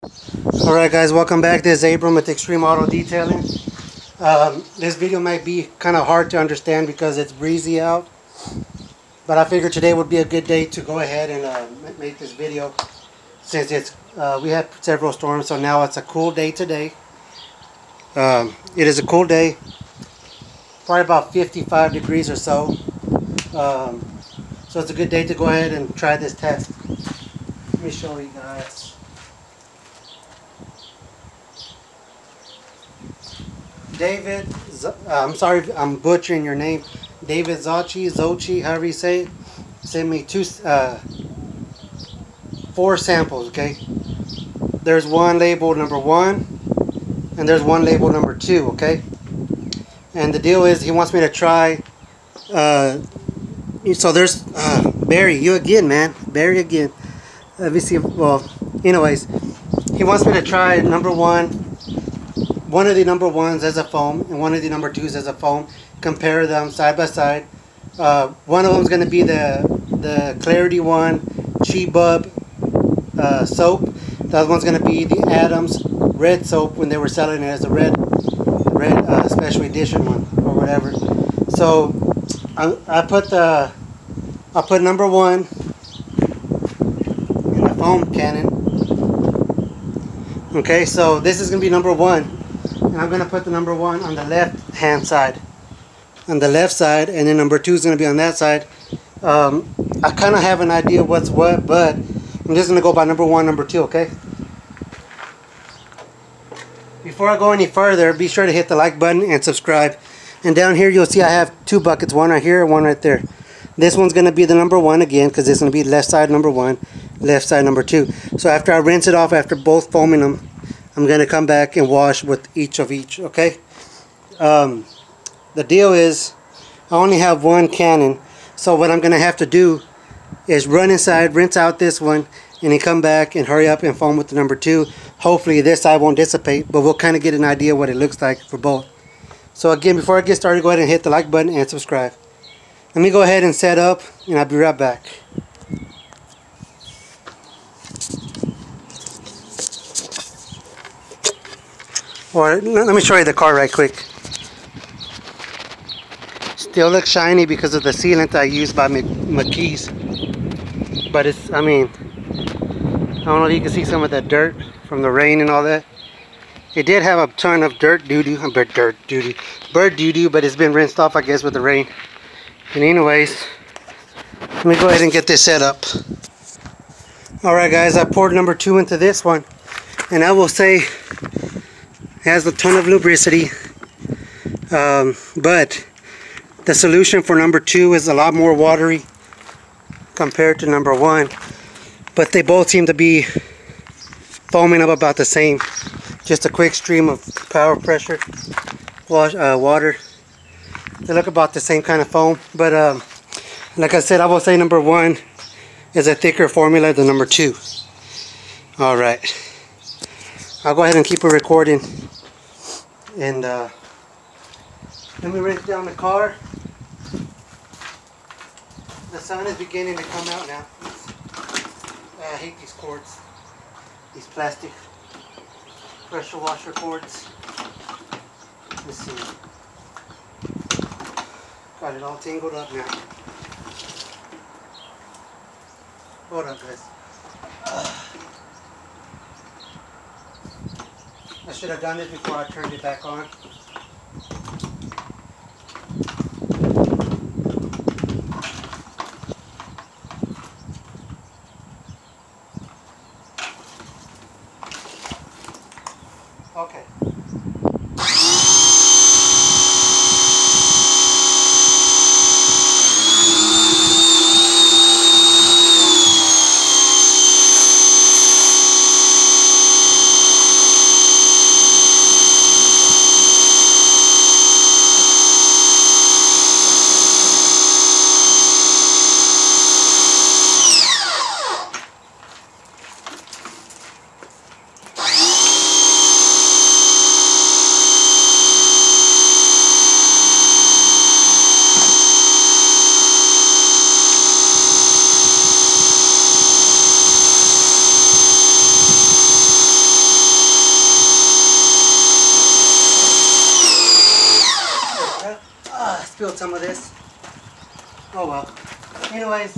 Alright guys, welcome back. This is Abram with Extreme Auto Detailing. This video might be kind of hard to understand because it's breezy out, but I figured today would be a good day to go ahead and make this video, since we had several storms, so now it's a cool day today. It is a cool day, probably about 55 degrees or so. So it's a good day to go ahead and try this test. Let me show you guys. David, I'm sorry if I'm butchering your name. David Zochi, however you say it, sent me four samples, okay? There's one labeled number 1, and there's one labeled number 2, okay? And the deal is, he wants me to try, so there's, Barry, you again, man. Barry again. Let me see, well, anyways, he wants me to try number 1. One of the number 1s as a foam and one of the number 2s as a foam. Compare them side by side. One of them is going to be the Clarity One Cheebub soap. The other one's going to be the Adams red soap when they were selling it as a red special edition one or whatever. So I put number 1 in the foam cannon. Okay, so this is going to be number 1. And I'm going to put the number 1 on the left hand side. On the left side, and then number 2 is going to be on that side. I kind of have an idea what's what, but I'm just going to go by number 1, number 2, okay? Before I go any further, be sure to hit the like button and subscribe. And down here you'll see I have 2 buckets, one right here and one right there. This one's going to be the number 1 again, because it's going to be left side number 1, left side number 2. So after I rinse it off, after both foaming them, I'm going to come back and wash with each, okay? The deal is, I only have one cannon, so what I'm going to have to do is run inside, rinse out this one, and then come back and hurry up and foam with the number 2. Hopefully this side won't dissipate, but we'll kind of get an idea what it looks like for both. So again, before I get started, go ahead and hit the like button and subscribe. Let me go ahead and set up, and I'll be right back. Or let me show you the car right quick. Still looks shiny because of the sealant I used by McKee's. But it's, I mean, I don't know if you can see some of that dirt from the rain and all that. It did have a ton of bird doo-doo, but it's been rinsed off, I guess, with the rain. And anyways, let me go ahead and get this set up. Alright guys, I poured number 2 into this one, and I will say it has a ton of lubricity, but the solution for number 2 is a lot more watery compared to number 1, but they both seem to be foaming up about the same. Just a quick stream of power pressure water. They look about the same kind of foam, but like I said, I will say number 1 is a thicker formula than number 2. Alright, I'll go ahead and keep it recording, and let me rinse down the car. The sun is beginning to come out now. I hate these cords, these plastic pressure washer cords. Let's see. Got it all tangled up now. Hold on, guys. I should have done this before I turned it back on. Okay. spilled some of this. Oh well. Anyways,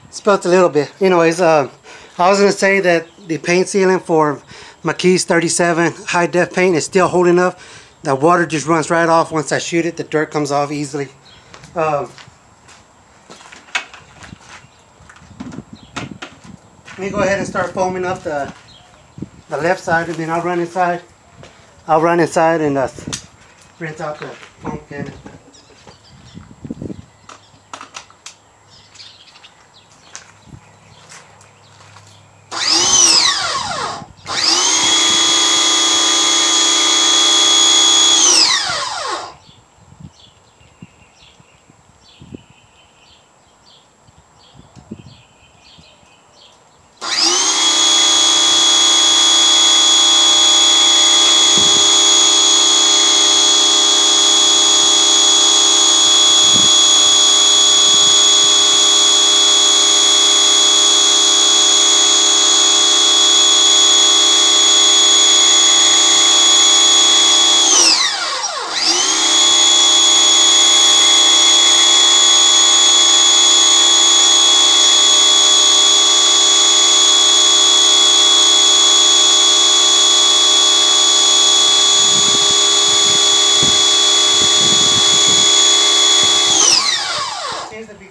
spilled a little bit. Anyways, I was gonna say that the paint sealant for McKee's 37 high def paint is still holding up. The water just runs right off once I shoot it. The dirt comes off easily. Let me go ahead and start foaming up the left side, and then I'll run inside. I'll run inside and rinse out the foam cannon.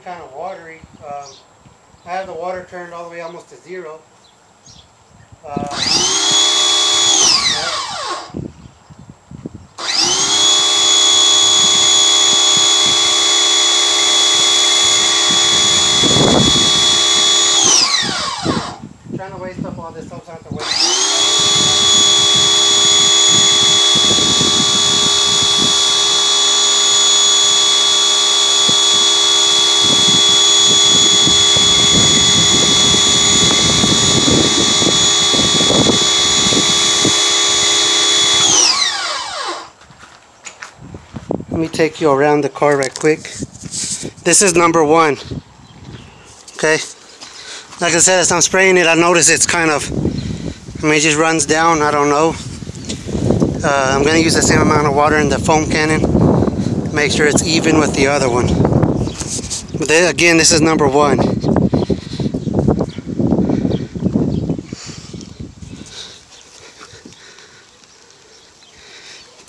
Kind of watery. I have the water turned all the way almost to zero. Trying to waste up all this stuff, so I have to waste. Let me take you around the car right quick. This is number 1. Okay. Like I said, as I'm spraying it, I notice it's kind of, it just runs down. I don't know. I'm going to use the same amount of water in the foam cannon. Make sure it's even with the other one. But then, again, this is number 1.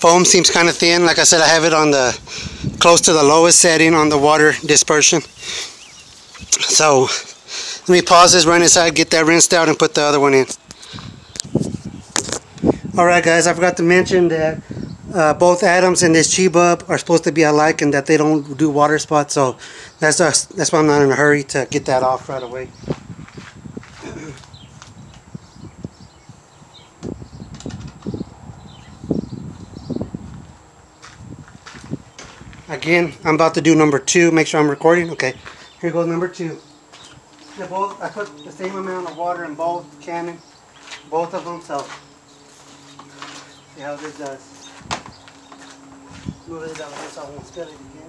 Foam seems kind of thin. Like I said, I have it on the close to the lowest setting on the water dispersion. So let me pause this, run inside, get that rinsed out, and put the other one in. Alright guys, I forgot to mention that both Adams and this Cheebub are supposed to be alike, and that they don't do water spots. So that's why I'm not in a hurry to get that off right away. Again, I'm about to do number 2. Make sure I'm recording. Okay, here goes number 2. I put the same amount of water in both cannon, both of them. So see how this does. Move it down so I won't spill it again.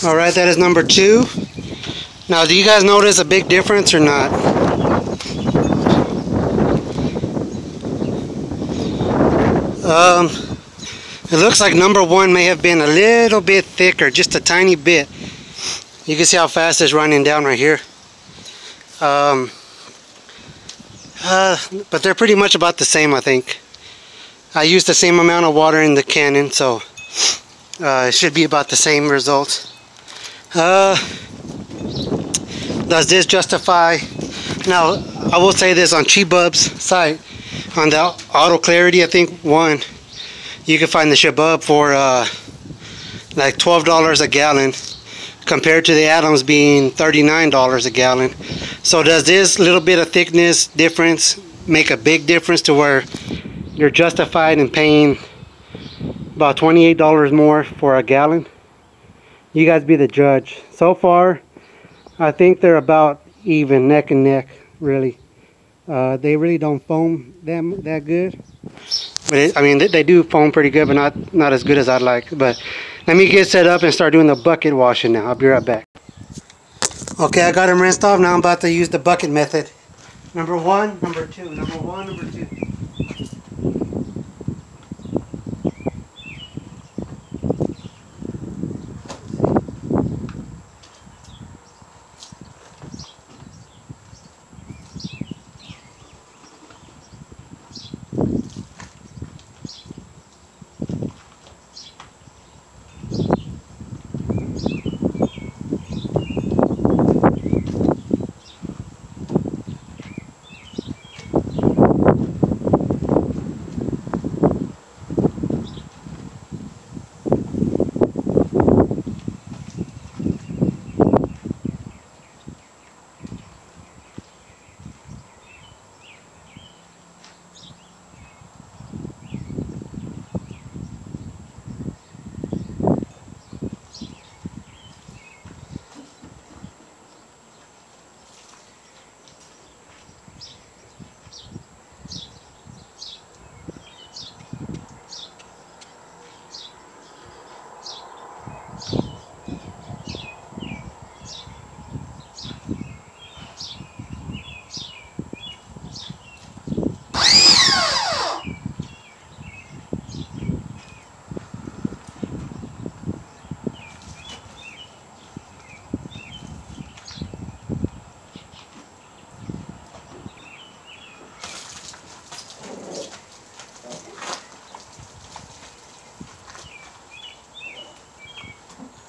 Alright, that is number 2. Now, do you guys notice a big difference or not? It looks like number 1 may have been a little bit thicker, just a tiny bit. You can see how fast it's running down right here. But they're pretty much about the same, I think. I used the same amount of water in the cannon, so it should be about the same results. Does this justify? Now, I will say this on Cheebub's site, on the Auto Clarity, I think you can find the Cheebub for like $12 a gallon, compared to the Adams being $39 a gallon. So does this little bit of thickness difference make a big difference to where you're justified in paying about $28 more for a gallon? You guys be the judge. So far, I think they're about even, neck and neck, really. They really don't foam that good. But I mean, they do foam pretty good, but not as good as I'd like. But let me get set up and start doing the bucket washing now. I'll be right back. Okay, I got them rinsed off. Now I'm about to use the bucket method. Number 1, number 2. Number 1, number 2.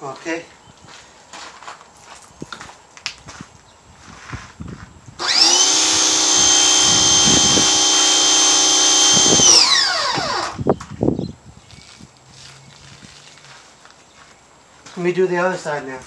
Okay. Let me do the other side now.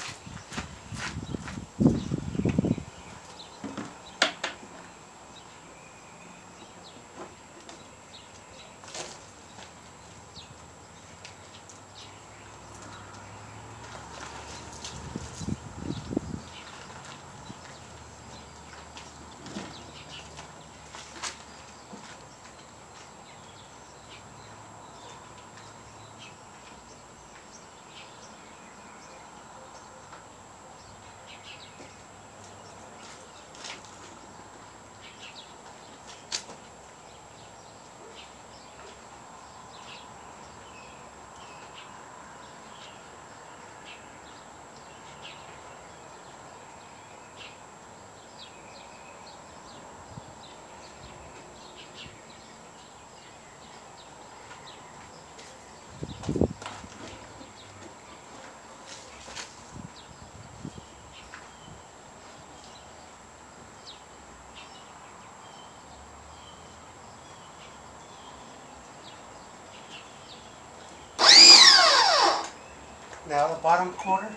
Now the bottom quarter.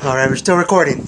All right, we're still recording.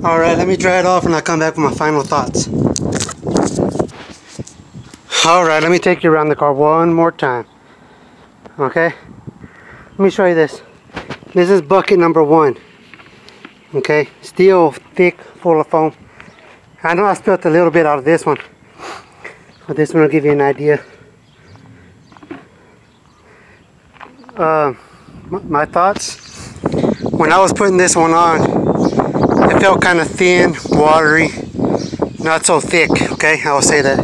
Alright, let me dry it off and I'll come back with my final thoughts. Alright, let me take you around the car one more time. Okay? Let me show you this. This is bucket number 1. Okay? Still thick, full of foam. I know I spilled a little bit out of this one, but this one will give you an idea. My thoughts, when I was putting this one on, it felt kind of thin, watery, not so thick. Okay, I will say that.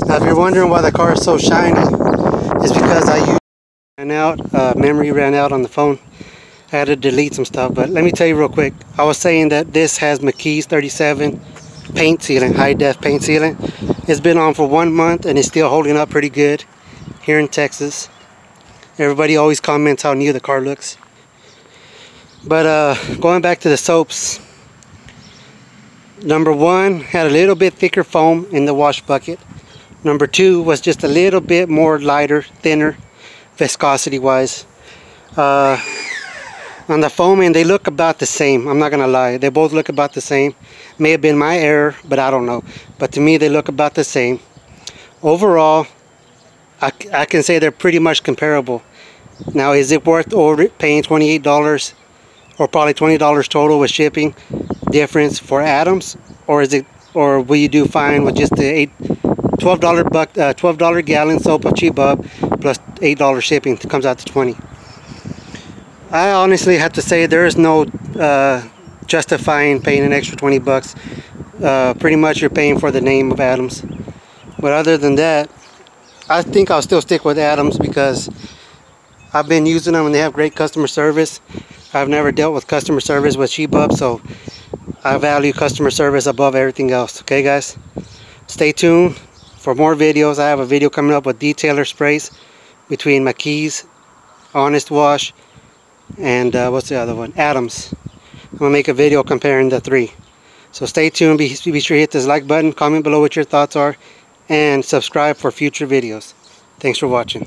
Now if you're wondering why the car is so shiny, it's because memory ran out on the phone. I had to delete some stuff, but let me tell you real quick. I was saying that this has McKee's 37 paint sealant, high def paint sealant. It's been on for 1 month and it's still holding up pretty good here in Texas. Everybody always comments how new the car looks. But going back to the soaps, number 1 had a little bit thicker foam in the wash bucket. Number 2 was just a little bit more lighter, thinner, viscosity wise. On the foam end, they look about the same. I'm not gonna lie, they both look about the same. May have been my error, but I don't know. But to me, they look about the same. Overall, I can say they're pretty much comparable. Now, is it worth paying $28 or probably $20 total with shipping difference for Adams, or will you do fine with just the $12 gallon soap of Cheebub plus $8 shipping? It comes out to $20. I honestly have to say there is no justifying paying an extra 20 bucks. Pretty much you're paying for the name of Adams. But other than that, I think I'll still stick with Adams because I've been using them and they have great customer service. I've never dealt with customer service with Cheebub, so I value customer service above everything else. Okay guys, stay tuned for more videos. I have a video coming up with detailer sprays between McKee's, Honest Wash, and what's the other one? Adams. I'm gonna make a video comparing the 3. So stay tuned. Be sure to hit this like button, comment below what your thoughts are, and subscribe for future videos. Thanks for watching.